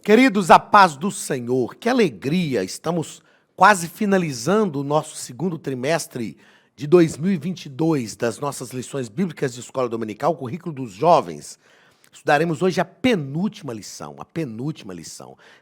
Queridos, a paz do Senhor, que alegria! Estamos quase finalizando o nosso segundo trimestre de 2022 das nossas lições bíblicas de escola dominical, currículo dos jovens. Estudaremos hoje a penúltima lição,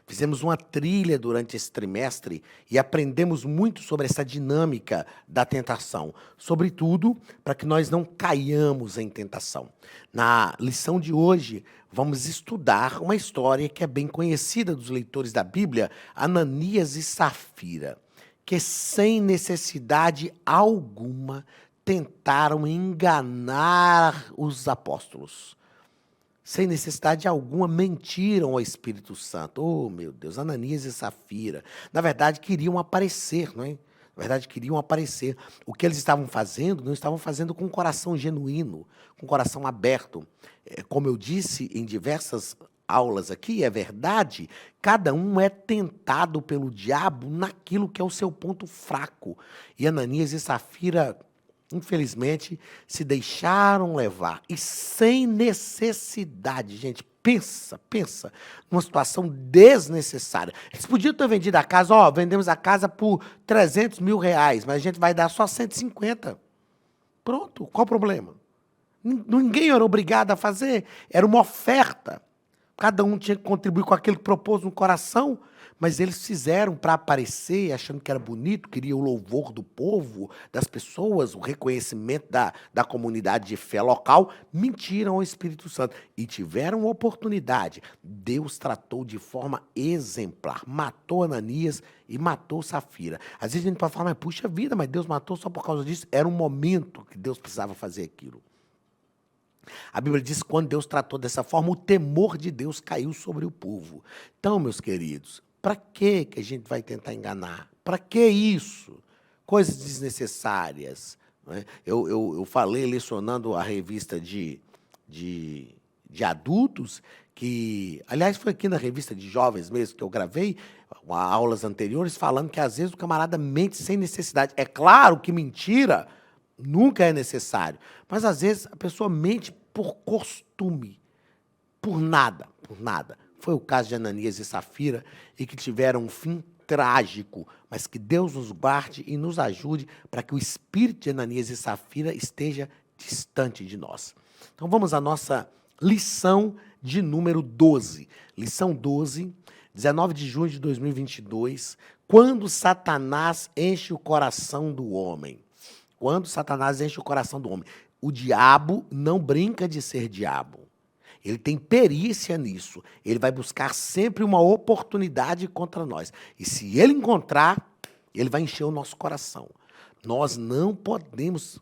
Fizemos uma trilha durante esse trimestre e aprendemos muito sobre essa dinâmica da tentação, sobretudo para que nós não caiamos em tentação. Na lição de hoje, vamos estudar uma história que é bem conhecida dos leitores da Bíblia, Ananias e Safira, que sem necessidade alguma tentaram enganar os apóstolos. Sem necessidade alguma, mentiram ao Espírito Santo. Oh, meu Deus, Ananias e Safira. Na verdade, queriam aparecer, não é? Na verdade, queriam aparecer. O que eles estavam fazendo, não estavam fazendo com um coração genuíno, com um coração aberto. Como eu disse em diversas aulas aqui, é verdade, cada um é tentado pelo diabo naquilo que é o seu ponto fraco. E Ananias e Safira, infelizmente, se deixaram levar. E sem necessidade, gente, pensa, numa situação desnecessária. Eles podiam ter vendido a casa, vendemos a casa por 300 mil reais, mas a gente vai dar só 150. Pronto, qual o problema? Ninguém era obrigado a fazer, era uma oferta. Cada um tinha que contribuir com aquilo que propôs no coração, mas eles fizeram para aparecer, achando que era bonito, queria o louvor do povo, das pessoas, o reconhecimento da comunidade de fé local, mentiram ao Espírito Santo e tiveram oportunidade. Deus tratou de forma exemplar, matou Ananias e matou Safira. Às vezes a gente pode falar, mas puxa vida, mas Deus matou só por causa disso. Era um momento que Deus precisava fazer aquilo. A Bíblia diz que quando Deus tratou dessa forma, o temor de Deus caiu sobre o povo. Então, meus queridos, para que a gente vai tentar enganar? Para que isso? Coisas desnecessárias. Né? Eu falei, lecionando a revista de adultos, que, aliás, foi aqui na revista de jovens mesmo que eu gravei, aulas anteriores, falando que às vezes o camarada mente sem necessidade. É claro que mentira nunca é necessário, mas às vezes a pessoa mente por costume, por nada. Foi o caso de Ananias e Safira, e que tiveram um fim trágico, mas que Deus nos guarde e nos ajude para que o espírito de Ananias e Safira esteja distante de nós. Então vamos à nossa lição de número 12. Lição 12, 19 de junho de 2022, quando Satanás enche o coração do homem. Quando Satanás enche o coração do homem. O diabo não brinca de ser diabo. Ele tem perícia nisso. Ele vai buscar sempre uma oportunidade contra nós. E se ele encontrar, ele vai encher o nosso coração. Nós não podemos,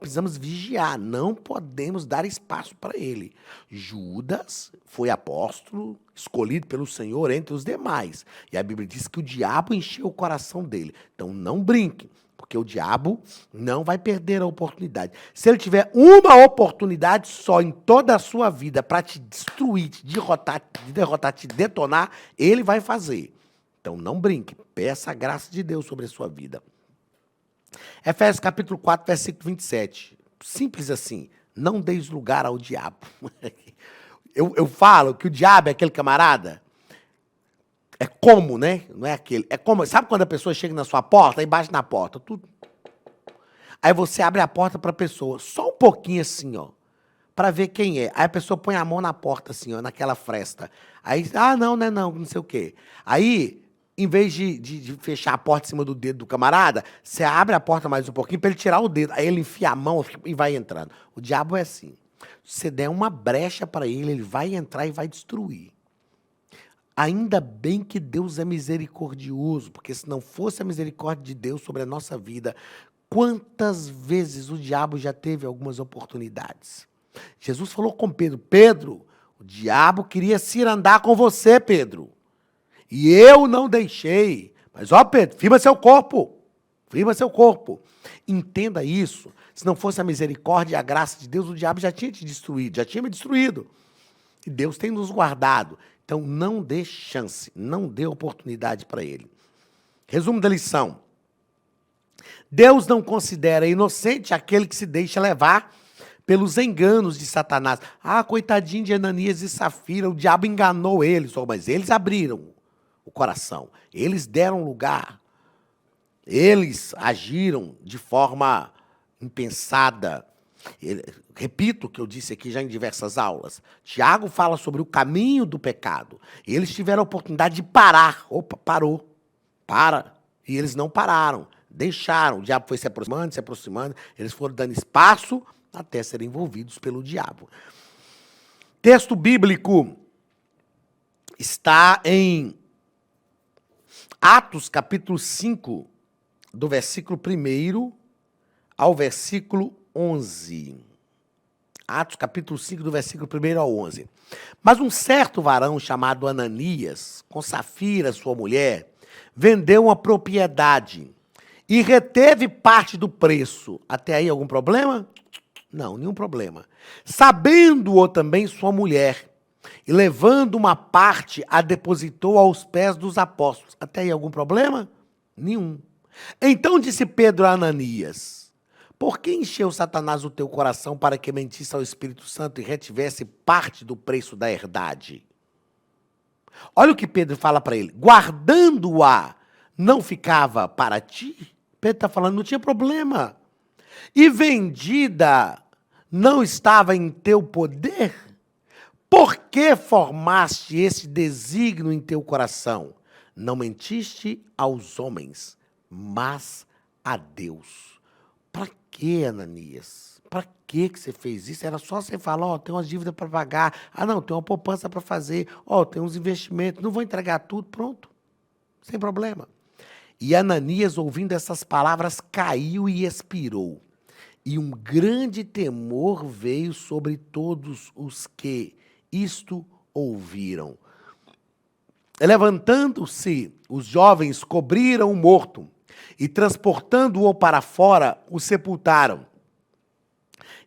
precisamos vigiar, não podemos dar espaço para ele. Judas foi apóstolo, escolhido pelo Senhor entre os demais. E a Bíblia diz que o diabo encheu o coração dele. Então não brinque. Porque o diabo não vai perder a oportunidade. Se ele tiver uma oportunidade só em toda a sua vida para te destruir, te derrotar, te detonar, ele vai fazer. Então não brinque, peça a graça de Deus sobre a sua vida. Efésios capítulo 4, versículo 27. Simples assim, não deis lugar ao diabo. Eu falo que o diabo é aquele camarada. É como, né? Não é aquele. É como. Sabe quando a pessoa chega na sua porta e bate na porta? Tudo. Aí você abre a porta para a pessoa, só um pouquinho assim, ó, para ver quem é. Aí a pessoa põe a mão na porta, assim, ó, naquela fresta. Aí, não sei o quê. Aí, em vez de fechar a porta em cima do dedo do camarada, você abre a porta mais um pouquinho para ele tirar o dedo. Aí ele enfia a mão e vai entrando. O diabo é assim. Se você der uma brecha para ele, ele vai entrar e vai destruir. Ainda bem que Deus é misericordioso, porque se não fosse a misericórdia de Deus sobre a nossa vida, quantas vezes o diabo já teve algumas oportunidades? Jesus falou com Pedro, Pedro, o diabo queria se ir andar com você, Pedro, e eu não deixei. Mas, Pedro, firma seu corpo, Entenda isso. Se não fosse a misericórdia e a graça de Deus, o diabo já tinha te destruído, já tinha me destruído. E Deus tem nos guardado. Então, não dê chance, não dê oportunidade para ele. Resumo da lição. Deus não considera inocente aquele que se deixa levar pelos enganos de Satanás. Ah, coitadinho de Ananias e Safira, o diabo enganou eles. Oh, mas eles abriram o coração, eles deram lugar, eles agiram de forma impensada. Repito o que eu disse aqui já em diversas aulas. Tiago fala sobre o caminho do pecado. Eles tiveram a oportunidade de parar. Opa, parou. Para. E eles não pararam. Deixaram. O diabo foi se aproximando. Eles foram dando espaço até serem envolvidos pelo diabo. Texto bíblico está em Atos, capítulo 5, do versículo 1 ao versículo 11. Atos, capítulo 5, do versículo 1 ao 11. Mas um certo varão chamado Ananias, com Safira, sua mulher, vendeu uma propriedade e reteve parte do preço. Até aí algum problema? Não, nenhum problema. Sabendo-o também sua mulher, e levando uma parte, a depositou aos pés dos apóstolos. Até aí algum problema? Nenhum. Então disse Pedro a Ananias: por que encheu Satanás o teu coração para que mentisse ao Espírito Santo e retivesse parte do preço da herdade? Olha o que Pedro fala para ele. Guardando-a, não ficava para ti? Pedro está falando, não tinha problema. E vendida, não estava em teu poder? Por que formaste esse desígnio em teu coração? Não mentiste aos homens, mas a Deus. Para que, Ananias? Para que você fez isso? Era só você falar, ó, tem umas dívidas para pagar. Ah, não, tem uma poupança para fazer. Ó, tem uns investimentos. Não vou entregar tudo, pronto. Sem problema. E Ananias, ouvindo essas palavras, caiu e expirou. E um grande temor veio sobre todos os que isto ouviram. Levantando-se, os jovens cobriram o morto e, transportando-o para fora, o sepultaram.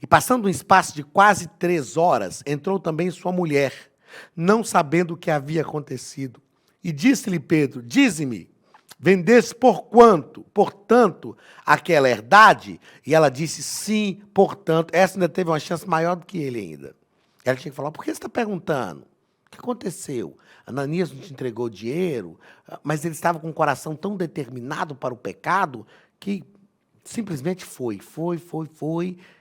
E passando um espaço de quase 3 horas, entrou também sua mulher, não sabendo o que havia acontecido. E disse-lhe Pedro: dize-me, vendeste por quanto? Portanto, aquela herdade? E ela disse: sim, portanto. Essa ainda teve uma chance maior do que ele ainda. Ela tinha que falar: por que você está perguntando? O que aconteceu? Ananias não te entregou dinheiro, mas ele estava com o coração tão determinado para o pecado que simplesmente foi.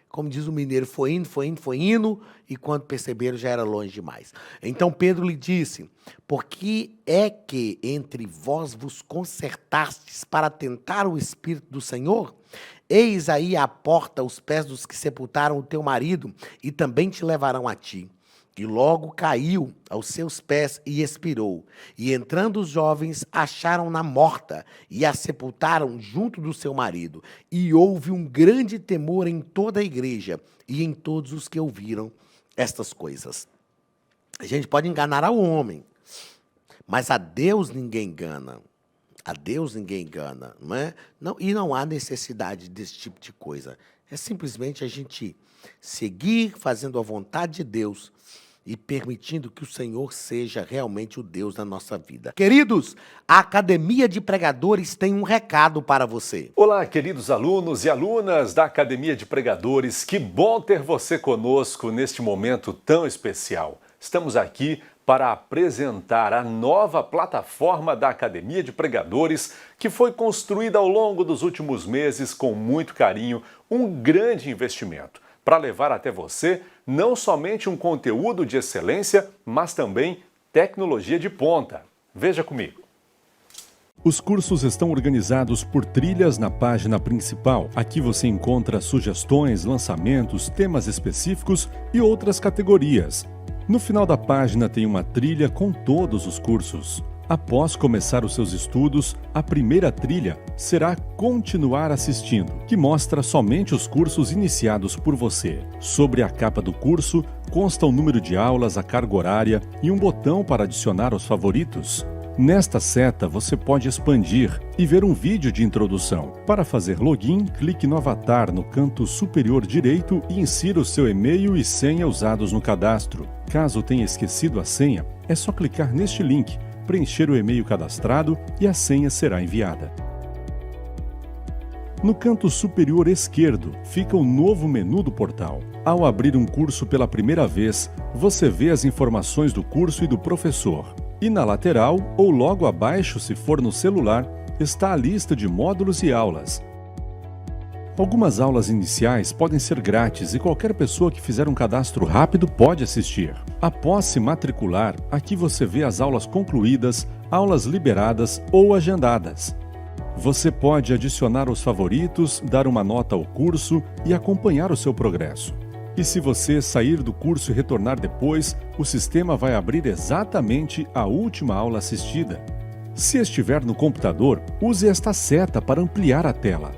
Como diz o mineiro, foi indo, e quando perceberam já era longe demais. Então Pedro lhe disse: por que é que entre vós vos concertastes para tentar o Espírito do Senhor? Eis aí à porta os pés dos que sepultaram o teu marido, e também te levarão a ti. E logo caiu aos seus pés e expirou. E entrando os jovens, acharam-na morta e a sepultaram junto do seu marido. E houve um grande temor em toda a igreja e em todos os que ouviram estas coisas. A gente pode enganar ao homem, mas a Deus ninguém engana. A Deus ninguém engana, não é? Não, e não há necessidade desse tipo de coisa. É simplesmente a gente seguir fazendo a vontade de Deus e permitindo que o Senhor seja realmente o Deus da nossa vida. Queridos, a Academia de Pregadores tem um recado para você. Olá, queridos alunos e alunas da Academia de Pregadores. Que bom ter você conosco neste momento tão especial. Estamos aqui para apresentar a nova plataforma da Academia de Pregadores, que foi construída ao longo dos últimos meses com muito carinho, um grande investimento, para levar até você não somente um conteúdo de excelência, mas também tecnologia de ponta. Veja comigo. Os cursos estão organizados por trilhas na página principal. Aqui você encontra sugestões, lançamentos, temas específicos e outras categorias. No final da página tem uma trilha com todos os cursos. Após começar os seus estudos, a primeira trilha será Continuar assistindo, que mostra somente os cursos iniciados por você. Sobre a capa do curso, consta o número de aulas, a carga horária e um botão para adicionar aos favoritos. Nesta seta, você pode expandir e ver um vídeo de introdução. Para fazer login, clique no avatar no canto superior direito e insira o seu e-mail e senha usados no cadastro. Caso tenha esquecido a senha, é só clicar neste link, preencher o e-mail cadastrado e a senha será enviada. No canto superior esquerdo fica o novo menu do portal. Ao abrir um curso pela primeira vez, você vê as informações do curso e do professor. E na lateral, ou logo abaixo se for no celular, está a lista de módulos e aulas. Algumas aulas iniciais podem ser grátis e qualquer pessoa que fizer um cadastro rápido pode assistir. Após se matricular, aqui você vê as aulas concluídas, aulas liberadas ou agendadas. Você pode adicionar os favoritos, dar uma nota ao curso e acompanhar o seu progresso. E se você sair do curso e retornar depois, o sistema vai abrir exatamente a última aula assistida. Se estiver no computador, use esta seta para ampliar a tela.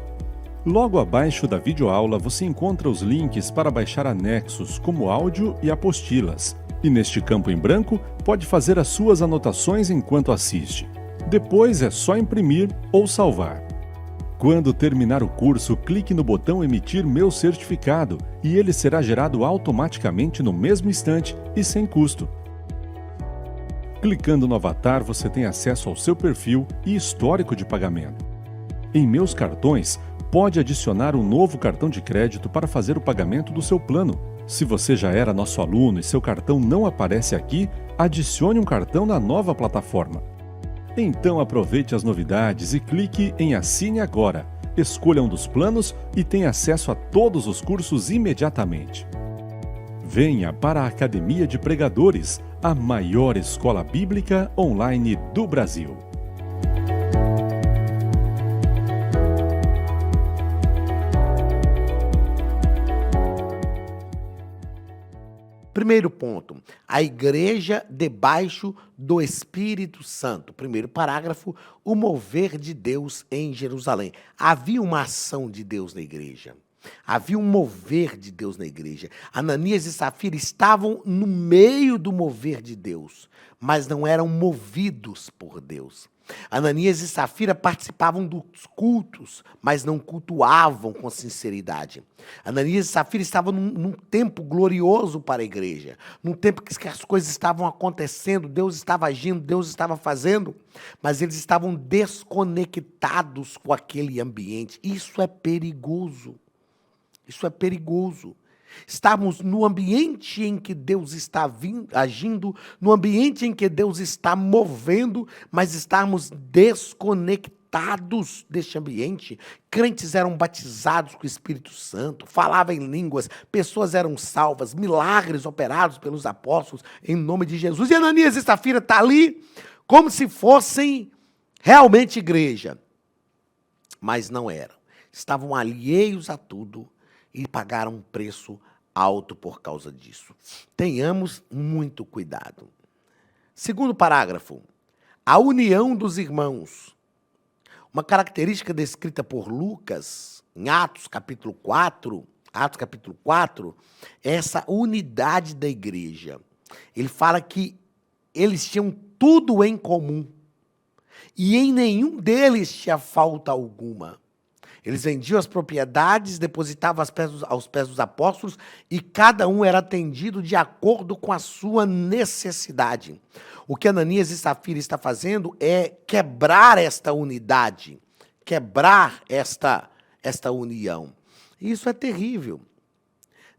Logo abaixo da videoaula você encontra os links para baixar anexos, como áudio e apostilas. E neste campo em branco, pode fazer as suas anotações enquanto assiste. Depois é só imprimir ou salvar. Quando terminar o curso, clique no botão Emitir meu certificado e ele será gerado automaticamente no mesmo instante e sem custo. Clicando no avatar, você tem acesso ao seu perfil e histórico de pagamento. Em Meus Cartões, pode adicionar um novo cartão de crédito para fazer o pagamento do seu plano. Se você já era nosso aluno e seu cartão não aparece aqui, adicione um cartão na nova plataforma. Então aproveite as novidades e clique em Assine Agora. Escolha um dos planos e tenha acesso a todos os cursos imediatamente. Venha para a Academia de Pregadores, a maior escola bíblica online do Brasil. Primeiro ponto, a igreja debaixo do Espírito Santo. Primeiro parágrafo, o mover de Deus em Jerusalém. Havia uma ação de Deus na igreja. Havia um mover de Deus na igreja. Ananias e Safira estavam no meio do mover de Deus, mas não eram movidos por Deus. Ananias e Safira participavam dos cultos, mas não cultuavam com sinceridade. Ananias e Safira estavam num tempo glorioso para a igreja, num tempo que as coisas estavam acontecendo, Deus estava agindo, Deus estava fazendo, mas eles estavam desconectados com aquele ambiente. Isso é perigoso. Isso é perigoso. Estamos no ambiente em que Deus está agindo, no ambiente em que Deus está movendo, mas estamos desconectados deste ambiente. Crentes eram batizados com o Espírito Santo, falavam em línguas, pessoas eram salvas, milagres operados pelos apóstolos em nome de Jesus. E Ananias e Safira estão ali como se fossem realmente igreja, mas não eram. Estavam alheios a tudo e pagaram um preço alto por causa disso. Tenhamos muito cuidado. Segundo parágrafo, a união dos irmãos. Uma característica descrita por Lucas, em Atos capítulo 4, é essa unidade da igreja. Ele fala que eles tinham tudo em comum e em nenhum deles tinha falta alguma. Eles vendiam as propriedades, depositavam aos pés dos apóstolos e cada um era atendido de acordo com a sua necessidade. O que Ananias e Safira está fazendo é quebrar esta unidade, quebrar esta união. Isso é terrível.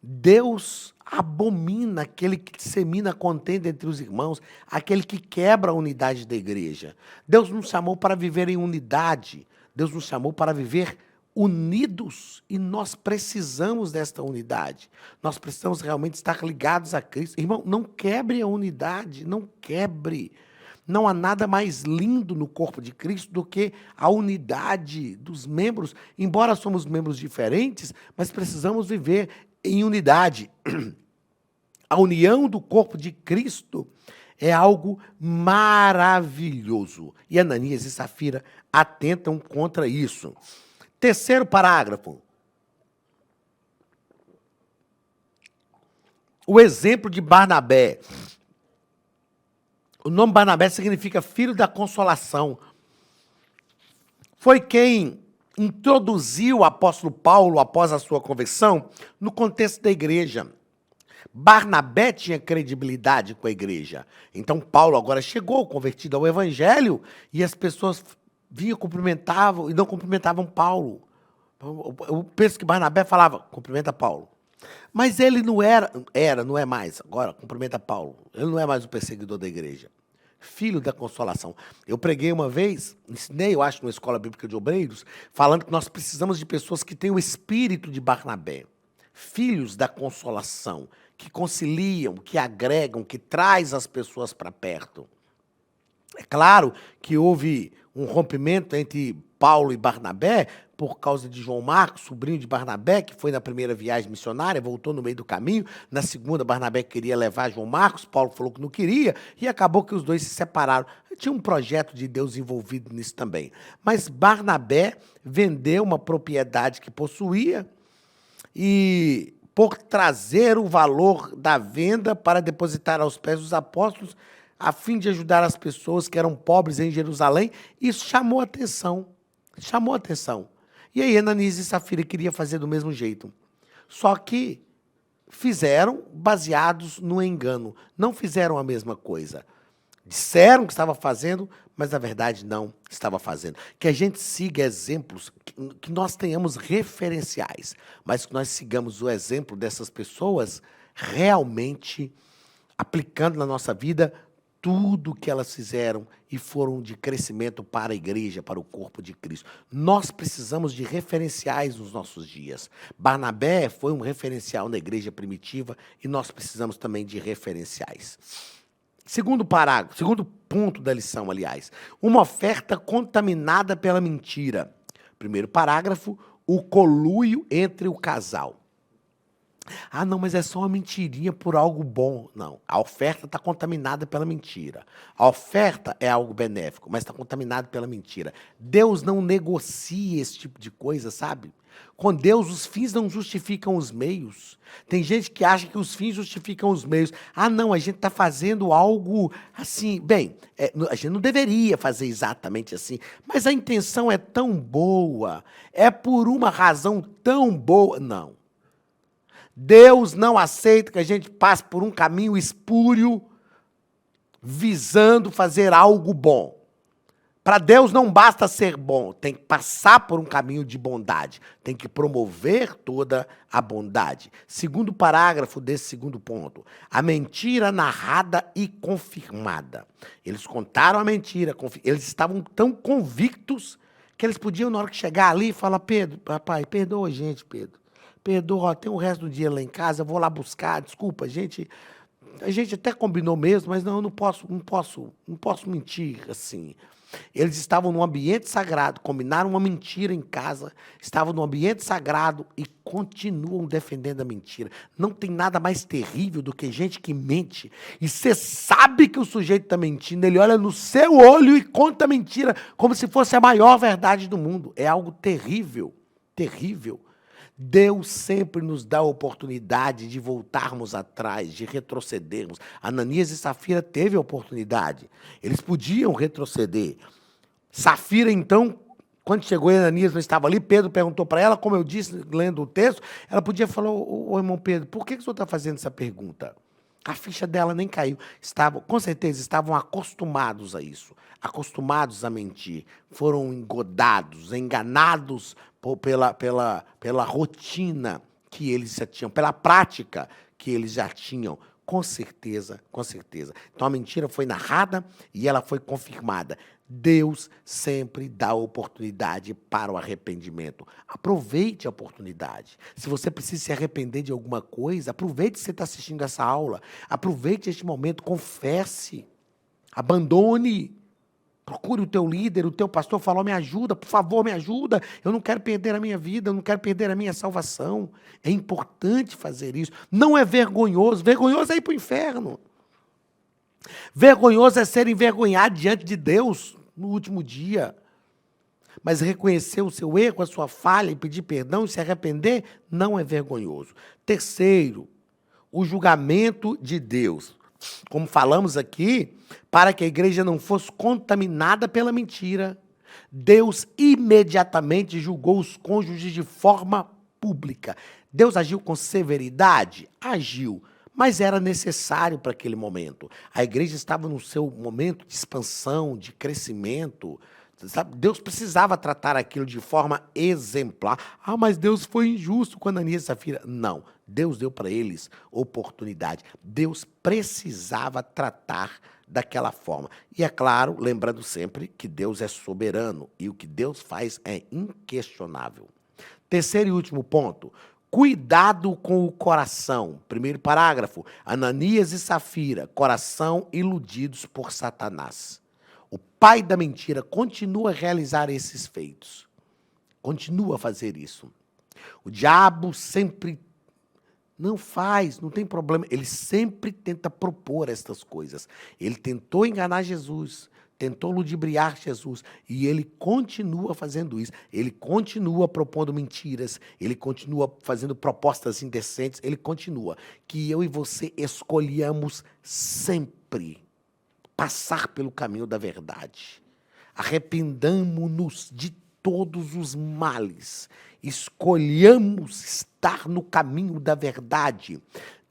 Deus abomina aquele que dissemina contenda entre os irmãos, aquele que quebra a unidade da igreja. Deus nos chamou para viver em unidade, Deus nos chamou para viver unidos e nós precisamos desta unidade. Nós precisamos realmente estar ligados a Cristo. Irmão, não quebre a unidade, não quebre. Não há nada mais lindo no corpo de Cristo do que a unidade dos membros. Embora somos membros diferentes, mas precisamos viver em unidade. A união do corpo de Cristo é algo maravilhoso. E Ananias e Safira atentam contra isso. Terceiro parágrafo. O exemplo de Barnabé. O nome Barnabé significa filho da consolação. Foi quem introduziu o apóstolo Paulo após a sua conversão no contexto da igreja. Barnabé tinha credibilidade com a igreja. Então Paulo agora chegou, convertido ao evangelho, e as pessoas vinham, cumprimentavam e não cumprimentavam Paulo. Eu penso que Barnabé falava, cumprimenta Paulo. Mas ele não não é mais, agora, cumprimenta Paulo. Ele não é mais o perseguidor da igreja. Filho da consolação. Eu preguei uma vez, ensinei, eu acho, numa escola bíblica de obreiros, falando que nós precisamos de pessoas que têm o espírito de Barnabé. Filhos da consolação, que conciliam, que agregam, que traz as pessoas para perto. É claro que houve um rompimento entre Paulo e Barnabé por causa de João Marcos, sobrinho de Barnabé, que foi na primeira viagem missionária, voltou no meio do caminho. Na segunda, Barnabé queria levar João Marcos, Paulo falou que não queria, e acabou que os dois se separaram. Tinha um projeto de Deus envolvido nisso também. Mas Barnabé vendeu uma propriedade que possuía e, por trazer o valor da venda para depositar aos pés dos apóstolos, a fim de ajudar as pessoas que eram pobres em Jerusalém, isso chamou atenção. Chamou atenção. E aí Ananias e Safira queriam fazer do mesmo jeito. Só que fizeram baseados no engano. Não fizeram a mesma coisa. Disseram que estava fazendo, mas na verdade não estava fazendo. Que a gente siga exemplos, que nós tenhamos referenciais, mas que nós sigamos o exemplo dessas pessoas realmente aplicando na nossa vida tudo que elas fizeram e foram de crescimento para a igreja, para o corpo de Cristo. Nós precisamos de referenciais nos nossos dias. Barnabé foi um referencial na igreja primitiva e nós precisamos também de referenciais. Segundo parágrafo, segundo ponto da lição, aliás, uma oferta contaminada pela mentira. Primeiro parágrafo, o conluio entre o casal. Ah, não, mas é só uma mentirinha por algo bom. Não, a oferta está contaminada pela mentira. A oferta é algo benéfico, mas está contaminada pela mentira. Deus não negocia esse tipo de coisa, sabe? Com Deus, os fins não justificam os meios. Tem gente que acha que os fins justificam os meios. Ah, não, a gente está fazendo algo assim. Bem, a gente não deveria fazer exatamente assim, mas a intenção é tão boa, é por uma razão tão boa. Não. Deus não aceita que a gente passe por um caminho espúrio visando fazer algo bom. Para Deus não basta ser bom, tem que passar por um caminho de bondade, tem que promover toda a bondade. Segundo parágrafo desse segundo ponto, a mentira narrada e confirmada. Eles contaram a mentira, eles estavam tão convictos que eles podiam, na hora que chegar ali, falar, Pedro, papai, perdoa a gente, Pedro. Perdoa, tem o resto do dia lá em casa, eu vou lá buscar, desculpa, a gente até combinou mesmo, mas não posso mentir assim. Eles estavam num ambiente sagrado, combinaram uma mentira em casa, estavam num ambiente sagrado e continuam defendendo a mentira. Não tem nada mais terrível do que gente que mente e você sabe que o sujeito está mentindo, ele olha no seu olho e conta a mentira como se fosse a maior verdade do mundo. É algo terrível, terrível. Deus sempre nos dá a oportunidade de voltarmos atrás, de retrocedermos. Ananias e Safira teve a oportunidade. Eles podiam retroceder. Safira, então, quando chegou e Ananias não estava ali, Pedro perguntou para ela, como eu disse, lendo o texto, ela podia falar, ô irmão Pedro, por que o senhor está fazendo essa pergunta? A ficha dela nem caiu. Com certeza, estavam acostumados a isso, acostumados a mentir. Foram engodados, enganados pela rotina que eles já tinham, pela prática que eles já tinham. Com certeza, com certeza. Então, a mentira foi narrada e ela foi confirmada. Deus sempre dá oportunidade para o arrependimento. Aproveite a oportunidade. Se você precisa se arrepender de alguma coisa, aproveite que você está assistindo essa aula. Aproveite este momento, confesse. Abandone. Procure o teu líder, o teu pastor, falou, me ajuda, por favor, me ajuda. Eu não quero perder a minha vida, eu não quero perder a minha salvação. É importante fazer isso. Não é vergonhoso. Vergonhoso é ir para o inferno. Vergonhoso é ser envergonhado diante de Deus no último dia. Mas reconhecer o seu erro, a sua falha e pedir perdão e se arrepender não é vergonhoso. Terceiro, o julgamento de Deus. Como falamos aqui, para que a igreja não fosse contaminada pela mentira, Deus imediatamente julgou os cônjuges de forma pública. Deus agiu com severidade? Agiu. Mas era necessário para aquele momento. A igreja estava no seu momento de expansão, de crescimento, Sabe? Deus precisava tratar aquilo de forma exemplar. Ah, mas Deus foi injusto com Ananias e Safira. Não, Deus deu para eles oportunidade. Deus precisava tratar daquela forma. E é claro, lembrando sempre que Deus é soberano e o que Deus faz é inquestionável. Terceiro e último ponto. Cuidado com o coração. Primeiro parágrafo. Ananias e Safira, coração iludidos por Satanás. O pai da mentira continua a realizar esses feitos. Continua a fazer isso. O diabo sempre não faz, não tem problema. Ele sempre tenta propor estas coisas. Ele tentou enganar Jesus, tentou ludibriar Jesus, e ele continua fazendo isso. Ele continua propondo mentiras, ele continua fazendo propostas indecentes, ele continua. Que eu e você escolhamos sempre passar pelo caminho da verdade. Arrependamo-nos de todos os males. Escolhamos estar no caminho da verdade.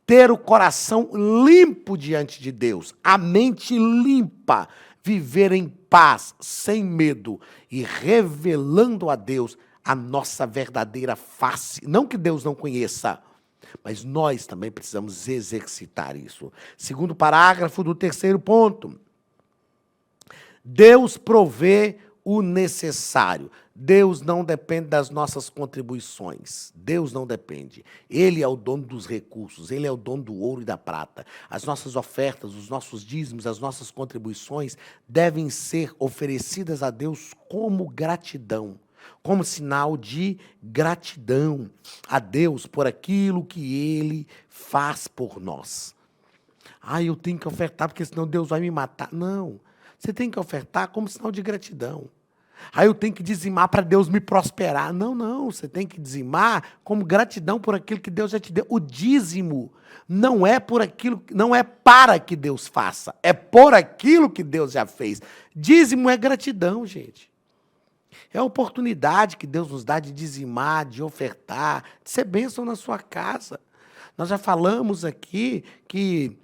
Ter o coração limpo diante de Deus. A mente limpa. Viver em paz, sem medo e revelando a Deus a nossa verdadeira face. Não que Deus não conheça, mas nós também precisamos exercitar isso. Segundo parágrafo do terceiro ponto. Deus provê o necessário. Deus não depende das nossas contribuições. Deus não depende. Ele é o dono dos recursos, ele é o dono do ouro e da prata. As nossas ofertas, os nossos dízimos, as nossas contribuições devem ser oferecidas a Deus como gratidão, como sinal de gratidão a Deus por aquilo que ele faz por nós. Ah, eu tenho que ofertar porque senão Deus vai me matar. Não, você tem que ofertar como sinal de gratidão. Ah, eu tenho que dizimar para Deus me prosperar. Não, você tem que dizimar como gratidão por aquilo que Deus já te deu. O dízimo não é por aquilo, não é para que Deus faça, é por aquilo que Deus já fez. Dízimo é gratidão, gente. É a oportunidade que Deus nos dá de dizimar, de ofertar, de ser bênção na sua casa. Nós já falamos aqui que,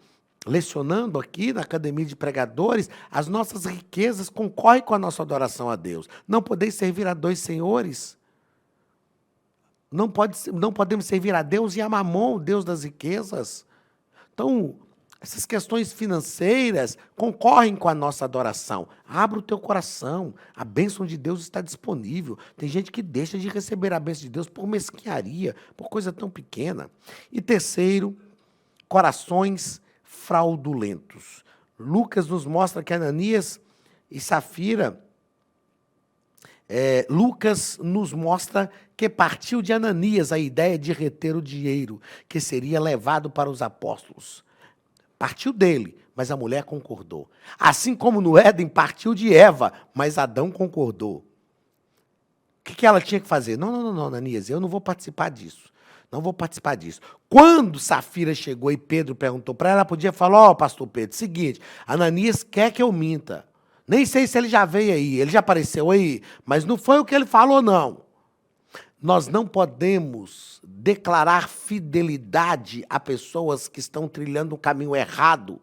lecionando aqui na Academia de Pregadores, as nossas riquezas concorrem com a nossa adoração a Deus. Não podeis servir a dois senhores. Não podemos servir a Deus e a Mamon, o Deus das riquezas. Então, essas questões financeiras concorrem com a nossa adoração. Abra o teu coração. A bênção de Deus está disponível. Tem gente que deixa de receber a bênção de Deus por mesquinharia, por coisa tão pequena. E terceiro, corações fraudulentos. Lucas nos mostra que Ananias e Safira, Lucas nos mostra que partiu de Ananias a ideia de reter o dinheiro que seria levado para os apóstolos. Partiu dele, mas a mulher concordou. Assim como no Éden partiu de Eva, mas Adão concordou. O que ela tinha que fazer? Não, Ananias, eu não vou participar disso. Não vou participar disso. Quando Safira chegou e Pedro perguntou para ela, podia falar, ó, pastor Pedro, seguinte, Ananias quer que eu minta. Nem sei se ele já veio aí, ele já apareceu aí, mas não foi o que ele falou, não. Nós não podemos declarar fidelidade a pessoas que estão trilhando um caminho errado,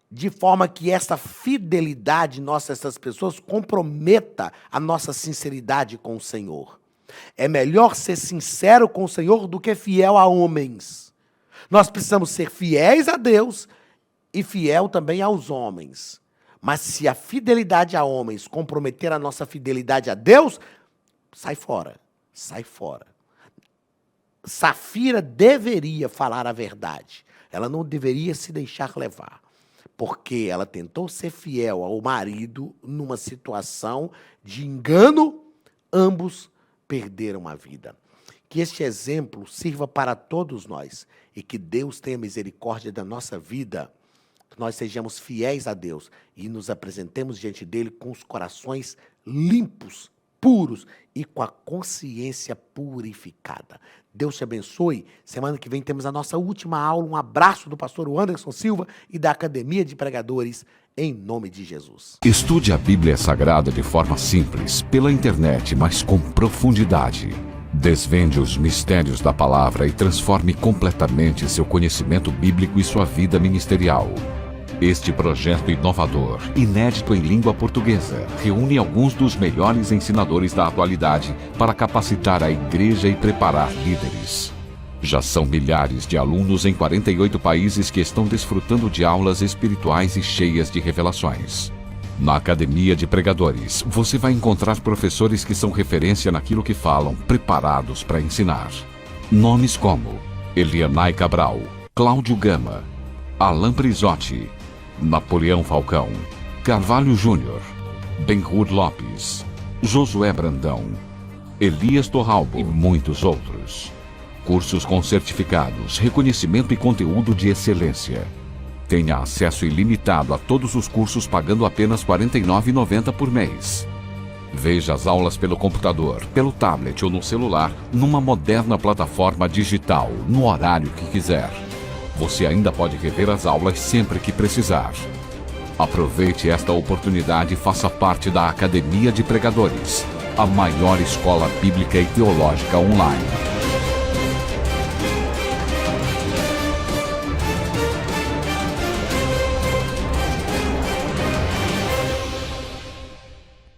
de forma que essa fidelidade nossa, essas pessoas, comprometa a nossa sinceridade com o Senhor. É melhor ser sincero com o Senhor do que fiel a homens. Nós precisamos ser fiéis a Deus e fiel também aos homens. Mas se a fidelidade a homens comprometer a nossa fidelidade a Deus, sai fora, sai fora. Safira deveria falar a verdade. Ela não deveria se deixar levar. Porque ela tentou ser fiel ao marido numa situação de engano, ambos perderam a vida. Que este exemplo sirva para todos nós e que Deus tenha misericórdia da nossa vida, que nós sejamos fiéis a Deus e nos apresentemos diante dele com os corações limpos, puros e com a consciência purificada. Deus te abençoe. Semana que vem temos a nossa última aula. Um abraço do pastor Anderson Silva e da Academia de Pregadores, em nome de Jesus. Estude a Bíblia Sagrada de forma simples, pela internet, mas com profundidade. Desvende os mistérios da palavra e transforme completamente seu conhecimento bíblico e sua vida ministerial. Este projeto inovador, inédito em língua portuguesa, reúne alguns dos melhores ensinadores da atualidade para capacitar a igreja e preparar líderes. Já são milhares de alunos em 48 países que estão desfrutando de aulas espirituais e cheias de revelações. Na Academia de Pregadores, você vai encontrar professores que são referência naquilo que falam, preparados para ensinar. Nomes como Elianai Cabral, Cláudio Gama, Alain Prisotti, Napoleão Falcão, Carvalho Júnior, Benhur Lopes, Josué Brandão, Elias Torralbo e muitos outros. Cursos com certificados, reconhecimento e conteúdo de excelência. Tenha acesso ilimitado a todos os cursos pagando apenas R$ 49,90 por mês. Veja as aulas pelo computador, pelo tablet ou no celular, numa moderna plataforma digital, no horário que quiser. Você ainda pode rever as aulas sempre que precisar. Aproveite esta oportunidade e faça parte da Academia de Pregadores, a maior escola bíblica e teológica online.